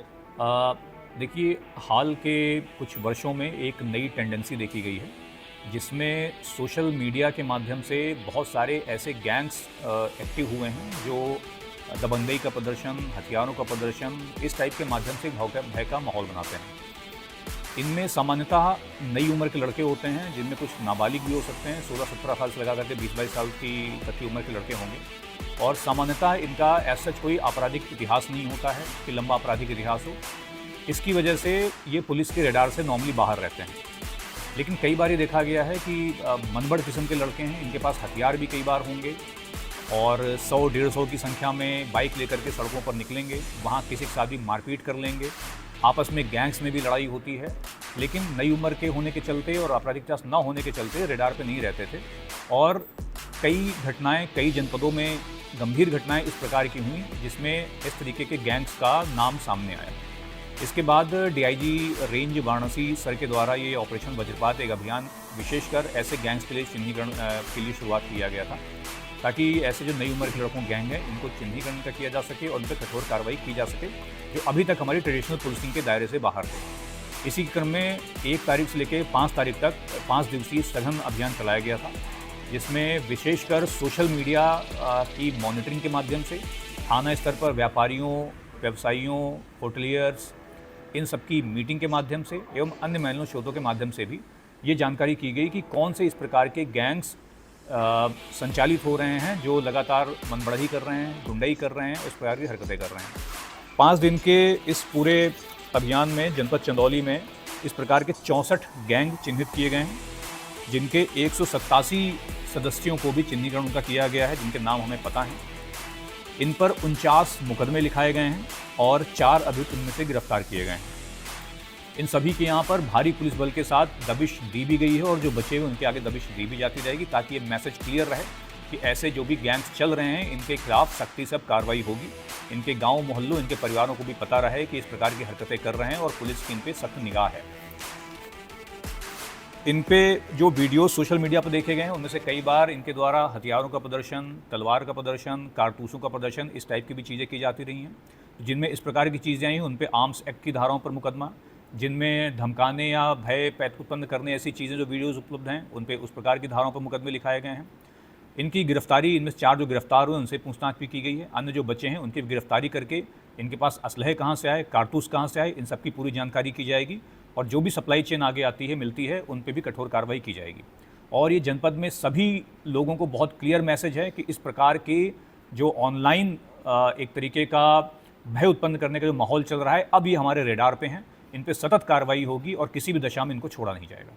अ, देखिए, हाल के कुछ वर्षों में एक नई टेंडेंसी देखी गई है, जिसमें सोशल मीडिया के माध्यम से बहुत सारे ऐसे गैंग्स एक्टिव हुए हैं जो दबंगई का प्रदर्शन, हथियारों का प्रदर्शन, इस टाइप के माध्यम से भय का माहौल बनाते हैं। इनमें सामान्यतः नई उम्र के लड़के होते हैं, जिनमें कुछ नाबालिग भी हो सकते हैं, 16-17 साल से लगा करके 20-22 साल की तक की उम्र के लड़के होंगे। और सामान्यतः इनका ऐसा सच कोई आपराधिक इतिहास नहीं होता है कि लंबा आपराधिक इतिहास हो। इसकी वजह से ये पुलिस के रडार से नॉर्मली बाहर रहते हैं। लेकिन कई बार ये देखा गया है कि मनबड़ किस्म के लड़के हैं, इनके पास हथियार भी कई बार होंगे और 100-150 की संख्या में बाइक लेकर के सड़कों पर निकलेंगे, वहाँ किसी के साथ भी मारपीट कर लेंगे, आपस में गैंग्स में भी लड़ाई होती है। लेकिन नई उम्र के होने के चलते और आपराधिक इतिहास न होने के चलते रडार पे नहीं रहते थे और कई घटनाएं, कई जनपदों में गंभीर घटनाएं इस प्रकार की हुई जिसमें इस तरीके के गैंग्स का नाम सामने आया। इसके बाद डीआईजी रेंज वाराणसी सर के द्वारा ये ऑपरेशन वज्रपात एक अभियान विशेषकर ऐसे गैंग्स के लिए चिन्हीकरण के लिए शुरुआत किया गया था, ताकि ऐसे जो नई उम्र के लड़कों गैंग हैं इनको चिन्हीकरण का किया जा सके और उन पर कठोर कार्रवाई की जा सके, जो अभी तक हमारी ट्रेडिशनल पुलिसिंग के दायरे से बाहर थे। इसी क्रम में 1 तारीख से लेकर 5 तारीख तक 5 दिवसीय सघन अभियान चलाया गया था, जिसमें विशेषकर सोशल मीडिया की मॉनिटरिंग के माध्यम से थाना स्तर पर व्यापारियों, व्यवसायियों, होटलियर्स, इन सबकी मीटिंग के माध्यम से एवं अन्य मैनुअल स्रोतों के माध्यम से भी ये जानकारी की गई कि कौन से इस प्रकार के गैंग्स संचालित हो रहे हैं जो लगातार मनबढ़ाई कर रहे हैं, गुंडाई कर रहे हैं, इस प्रकार की हरकतें कर रहे हैं। 5 दिन के इस पूरे अभियान में जनपद चंदौली में इस प्रकार के 64 गैंग चिन्हित किए गए हैं, जिनके 187 सदस्यों को भी चिन्हीकरण उनका किया गया है, जिनके नाम हमें पता हैं। इन पर 49 मुकदमे लिखाए गए हैं और 4 अभियुक्त इनमें से गिरफ्तार किए गए हैं। इन सभी के यहाँ पर भारी पुलिस बल के साथ दबिश दी भी गई है और जो बचे हुए उनके आगे दबिश दी भी जाती रहेगी, ताकि ये मैसेज क्लियर रहे कि ऐसे जो भी गैंग्स चल रहे हैं इनके खिलाफ सख्ती से अब कार्रवाई होगी। इनके गांव मोहल्लों, इनके परिवारों को भी पता रहे कि इस प्रकार की हरकतें कर रहे हैं और पुलिस की इन पे सख्त निगाह है। इन पे जो वीडियो सोशल मीडिया पर देखे गए हैं उनमें से कई बार इनके द्वारा हथियारों का प्रदर्शन, तलवार का प्रदर्शन, कारतूसों का प्रदर्शन, इस टाइप की भी चीज़ें की जाती रही हैं। जिनमें इस प्रकार की चीज़ें आई उन पे आर्म्स एक्ट की धाराओं पर मुकदमा, जिनमें धमकाने या भय उत्पन्न करने ऐसी चीज़ें जो वीडियोज़ उपलब्ध हैं उन पे उस प्रकार की धाराओं पर मुकदमे लिखाए गए हैं। इनकी गिरफ्तारी, इनमें से 4 जो गिरफ्तार हुए उनसे पूछताछ भी की गई है। अन्य जो बचे हैं उनकी गिरफ्तारी करके इनके पास असलहे कहाँ से आए, कारतूस कहाँ से आए, इन सब की पूरी जानकारी की जाएगी और जो भी सप्लाई चेन आगे आती है, मिलती है, उन पे भी कठोर कार्रवाई की जाएगी। और ये जनपद में सभी लोगों को बहुत क्लियर मैसेज है कि इस प्रकार के जो ऑनलाइन एक तरीके का भय उत्पन्न करने का जो माहौल चल रहा है, अब ये हमारे रेडार पे हैं। इन पे सतत कार्रवाई होगी और किसी भी दशा में इनको छोड़ा नहीं जाएगा।